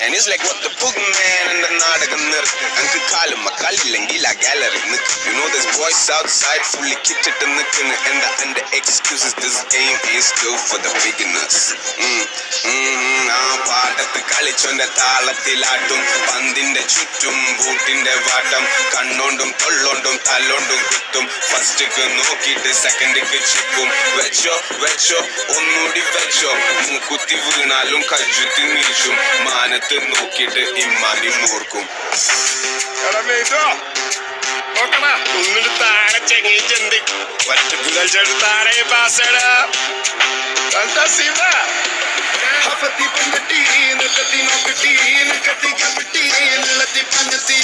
And it's like what the boogeyman in the നാടകം നിർത്ത് അങ്ക് കാലും മക്കളില്ലെങ്കിൽ ആ ഗാലറി നിൽക്കും. You know there's boys outside fully കിട്ടിട്ട് നിൽക്കുന്നു. And the excuses this game is still for the beginners. ആ പാടത്ത് കളിച്ചൊന്റെ താളത്തിലാട്ടും പന്തിന്റെ ചുറ്റും ബൂട്ടിന്റെ വാട്ടം കണ്ണോണ്ടും തൊള്ളോണ്ടും തല്ലോണ്ടും കുത്തും. ഫസ്റ്റ്ക്ക് നോക്കിയിട്ട് സെക്കൻഡിക്ക് ചിപ്പും. വെച്ചോ വെച്ചോ ഒന്നുകൂടി വെച്ചോ മൂക്കുത്തി വീണാലും കജ്ജുത്തി നീച്ചും. മാനത്ത് നോക്കിയിട്ട് ഇമ്മാനി മൂർക്കും. ഒന്നിട്ട് താഴെ ചെങ്ങിച്ചെന്ത് ഒറ്റക്ക് കളിച്ചിട്ട് താഴെ പാസടാ ഹഫത്തി പങ്കട്ടി നിലത്തി നോക്കട്ടി നിക്കത്തി കപ്പിട്ടി നിലത്തി പഞ്ഞത്തി